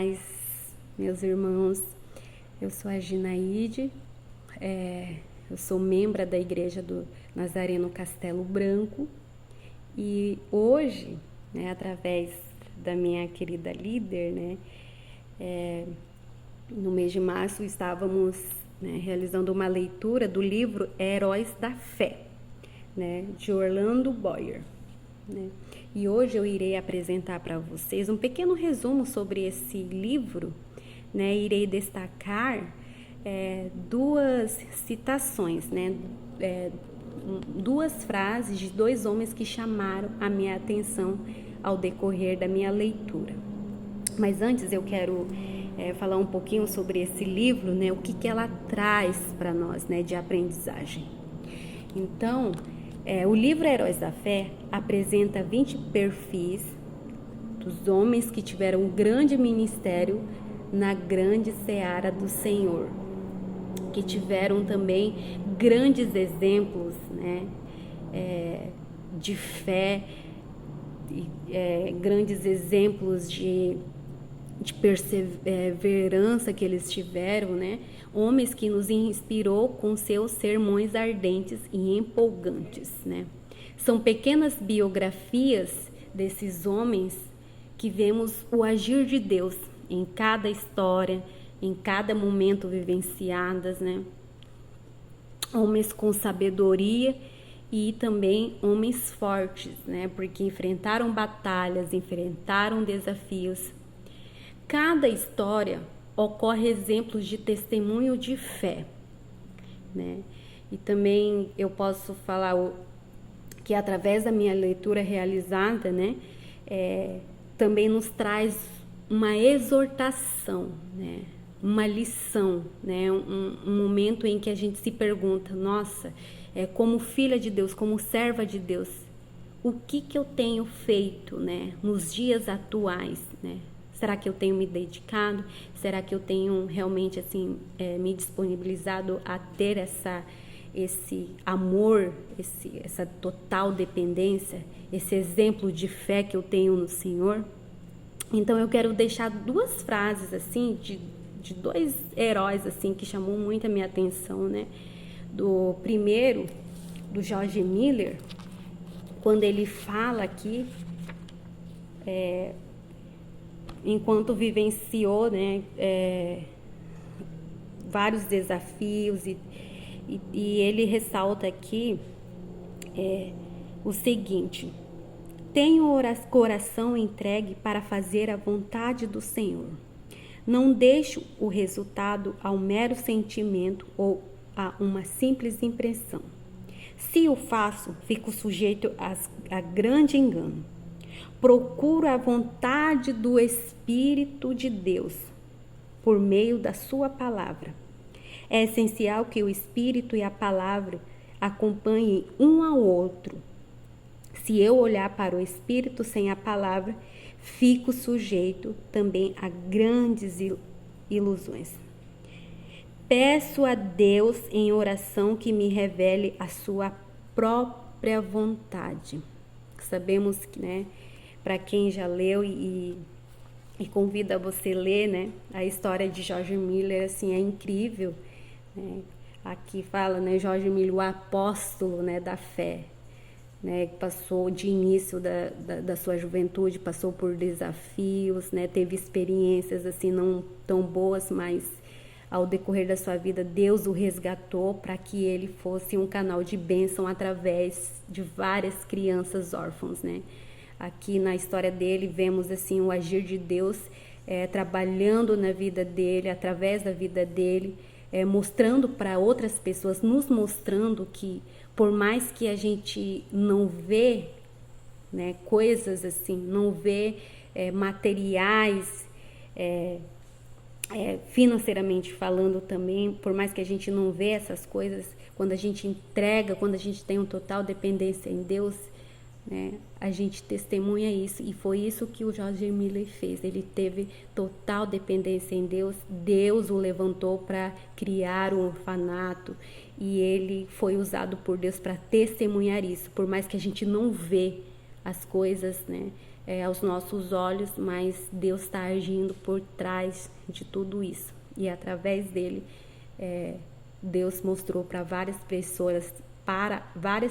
paz, meus irmãos. Eu sou a Ginaide, eu sou membro da Igreja do Nazareno Castelo Branco e hoje, através da minha querida líder, no mês de março estávamos realizando uma leitura do livro Heróis da Fé, de Orlando Boyer. E hoje eu irei apresentar para vocês um pequeno resumo sobre esse livro, irei destacar duas citações, duas frases de dois homens que chamaram a minha atenção ao decorrer da minha leitura. Mas antes eu quero falar um pouquinho sobre esse livro, o que ela traz para nós, de aprendizagem. Então, o livro Heróis da Fé apresenta 20 perfis dos homens que tiveram um grande ministério na grande seara do Senhor, que tiveram também grandes exemplos, de fé, grandes exemplos de perseverança que eles tiveram, homens que nos inspirou com seus sermões ardentes e empolgantes, São pequenas biografias desses homens que vemos o agir de Deus em cada história, em cada momento vivenciadas, Homens com sabedoria e também homens fortes, Porque enfrentaram batalhas, enfrentaram desafios. Cada história ocorre exemplos de testemunho de fé, E também eu posso falar que através da minha leitura realizada, também nos traz uma exortação, uma lição, um momento em que a gente se pergunta, nossa, como filha de Deus, como serva de Deus, o que eu tenho feito, nos dias atuais, Será que eu tenho me dedicado? Será que eu tenho realmente assim me disponibilizado a ter esse amor, essa total dependência, esse exemplo de fé que eu tenho no Senhor? Então eu quero deixar duas frases assim de dois heróis assim que chamou muito a minha atenção, Do primeiro, do George Miller, quando ele fala aqui enquanto vivenciou vários desafios e ele ressalta aqui o seguinte: tenha o coração entregue para fazer a vontade do Senhor. Não deixe o resultado ao mero sentimento ou a uma simples impressão. Se o faço, fico sujeito a grande engano. Procuro a vontade do Espírito de Deus por meio da sua palavra. É essencial que o Espírito e a palavra acompanhem um ao outro. Se eu olhar para o Espírito sem a palavra, fico sujeito também a grandes ilusões. Peço a Deus em oração que me revele a sua própria vontade. Sabemos que, para quem já leu e convida você a ler, a história de George Miller, assim, é incrível, Aqui fala, George Miller, o apóstolo, da fé, passou de início da sua juventude, passou por desafios, teve experiências assim não tão boas, mas ao decorrer da sua vida Deus o resgatou para que ele fosse um canal de bênção através de várias crianças órfãos, Aqui na história dele vemos assim o agir de Deus trabalhando na vida dele, através da vida dele, mostrando para outras pessoas, nos mostrando que por mais que a gente não vê coisas assim, não vê materiais, financeiramente falando também, por mais que a gente não vê essas coisas, quando a gente entrega, quando a gente tem uma total dependência em Deus, a gente testemunha isso, e foi isso que o George Miller fez. Ele teve total dependência em Deus. Deus o levantou para criar um orfanato e ele foi usado por Deus para testemunhar isso, por mais que a gente não vê as coisas aos nossos olhos, mas Deus está agindo por trás de tudo isso. E através dele, Deus mostrou para várias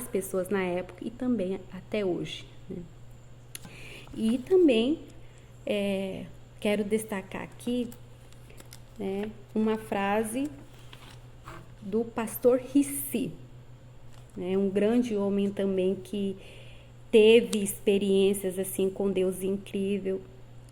pessoas na época e também até hoje, né? E também quero destacar aqui, né, uma frase do pastor Rissi, né, um grande homem também que teve experiências assim com Deus incrível,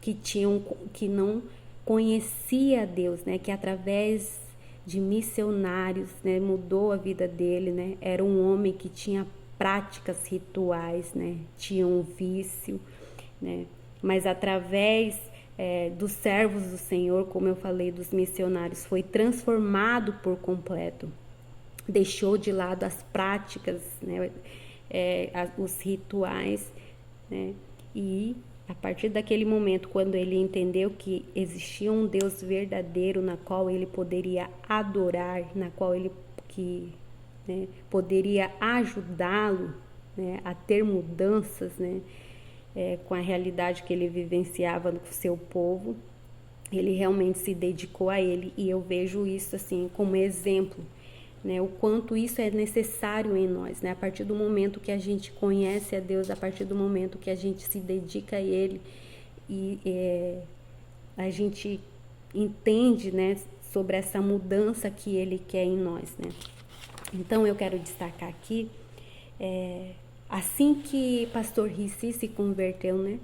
que não conhecia Deus, né, que através de missionários, né, mudou a vida dele, né? Era um homem que tinha práticas rituais, né? Tinha um vício, né? Mas através dos servos do Senhor, como eu falei, dos missionários, foi transformado por completo. Deixou de lado as práticas, né? Os rituais, né? E a partir daquele momento, quando ele entendeu que existia um Deus verdadeiro na qual ele poderia adorar, na qual ele né, poderia ajudá-lo, né, a ter mudanças, né, com a realidade que ele vivenciava com o seu povo, ele realmente se dedicou a ele. E eu vejo isso assim como exemplo, né, o quanto isso é necessário em nós, né? A partir do momento que a gente conhece a Deus, a partir do momento que a gente se dedica a Ele e a gente entende, né, sobre essa mudança que Ele quer em nós, né? Então eu quero destacar aqui, assim que pastor Rissi se converteu, né,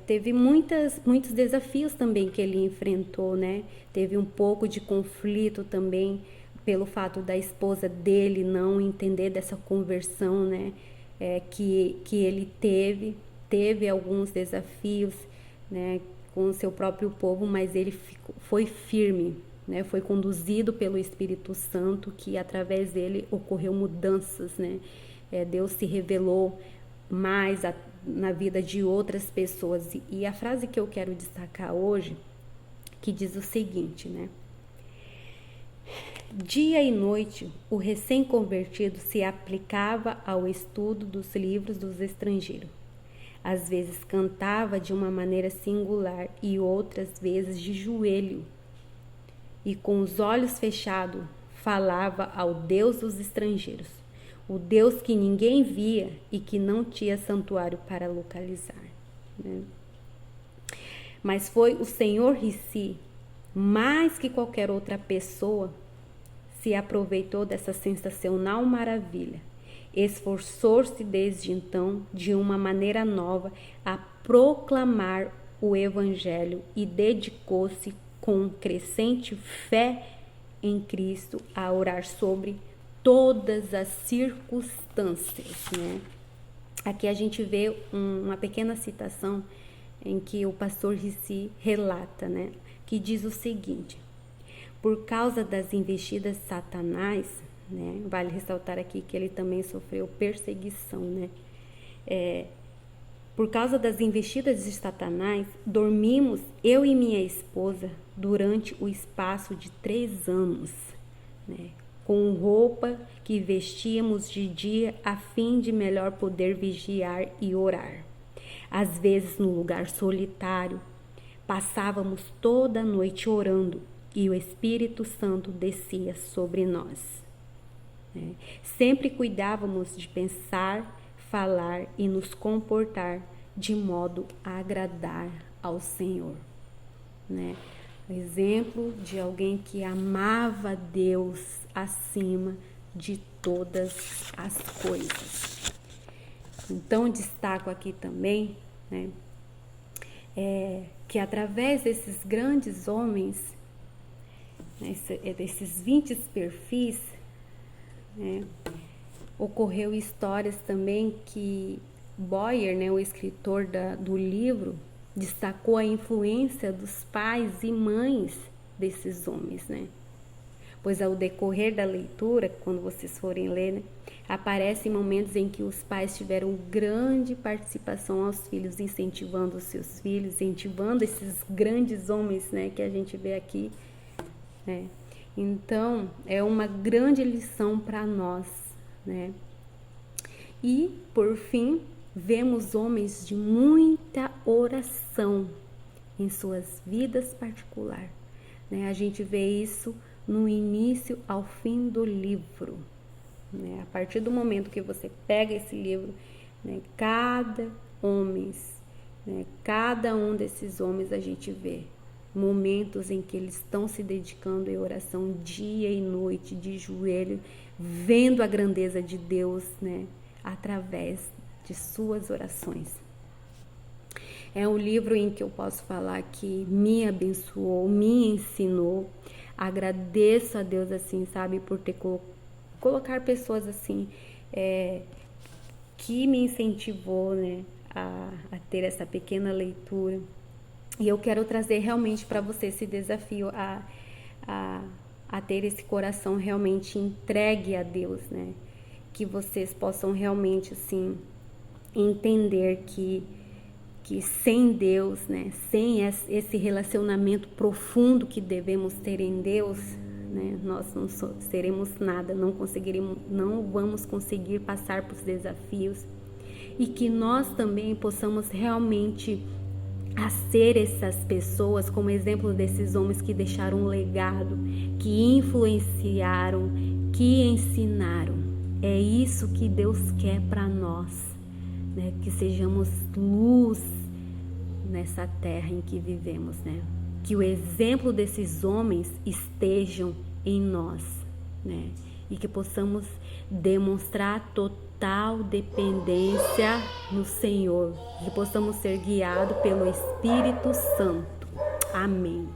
teve muitos desafios também que ele enfrentou, né? Teve um pouco de conflito também, pelo fato da esposa dele não entender dessa conversão, né, que ele teve alguns desafios, né, com o seu próprio povo, mas ele foi firme, né, foi conduzido pelo Espírito Santo, que através dele ocorreu mudanças, né, Deus se revelou mais na vida de outras pessoas. E a frase que eu quero destacar hoje, que diz o seguinte, né: dia e noite, o recém-convertido se aplicava ao estudo dos livros dos estrangeiros. Às vezes cantava de uma maneira singular e outras vezes de joelho. E com os olhos fechados, falava ao Deus dos estrangeiros, o Deus que ninguém via e que não tinha santuário para localizar, né? Mas foi o Senhor Rissi, mais que qualquer outra pessoa, se aproveitou dessa sensacional maravilha. Esforçou-se desde então, de uma maneira nova, a proclamar o Evangelho e dedicou-se com crescente fé em Cristo a orar sobre todas as circunstâncias, né? Aqui a gente vê uma pequena citação em que o pastor Rissi relata, né, que diz o seguinte: por causa das investidas de Satanás, né, vale ressaltar aqui que ele também sofreu perseguição, né? Por causa das investidas de Satanás, dormimos, eu e minha esposa, durante o espaço de 3 anos, né, com roupa que vestíamos de dia a fim de melhor poder vigiar e orar. Às vezes, no lugar solitário, passávamos toda a noite orando e o Espírito Santo descia sobre nós. Sempre cuidávamos de pensar, falar e nos comportar de modo a agradar ao Senhor, né? Exemplo de alguém que amava Deus acima de todas as coisas. Então destaco aqui também, né, que através desses grandes homens, né, desses 20 perfis, né, ocorreu histórias também que Boyer, né, o escritor do livro, destacou a influência dos pais e mães desses homens, né? Pois ao decorrer da leitura, quando vocês forem ler, né, aparecem momentos em que os pais tiveram grande participação aos filhos, incentivando os seus filhos, incentivando esses grandes homens, né, que a gente vê aqui, né? Então, é uma grande lição para nós, né? E, por fim, vemos homens de muita oração em suas vidas particulares, né? A gente vê isso no início ao fim do livro, né? A partir do momento que você pega esse livro, né, cada um desses homens a gente vê momentos em que eles estão se dedicando em oração dia e noite, de joelho, vendo a grandeza de Deus, né, através de suas orações. É um livro em que eu posso falar que me abençoou, me ensinou. Agradeço a Deus, assim, sabe, por ter colocar pessoas assim, que me incentivou, né, a ter essa pequena leitura. E eu quero trazer realmente para você esse desafio a ter esse coração realmente entregue a Deus, né? Que vocês possam realmente, assim, entender que sem Deus, né? Sem esse relacionamento profundo que devemos ter em Deus, né? Nós não seremos nada, não vamos conseguir passar por desafios. E que nós também possamos realmente a ser essas pessoas, como exemplo desses homens que deixaram um legado, que influenciaram, que ensinaram. É isso que Deus quer para nós, né? Que sejamos luz nessa terra em que vivemos, né? Que o exemplo desses homens estejam em nós, né? E que possamos demonstrar total dependência no Senhor, que possamos ser guiados pelo Espírito Santo. Amém.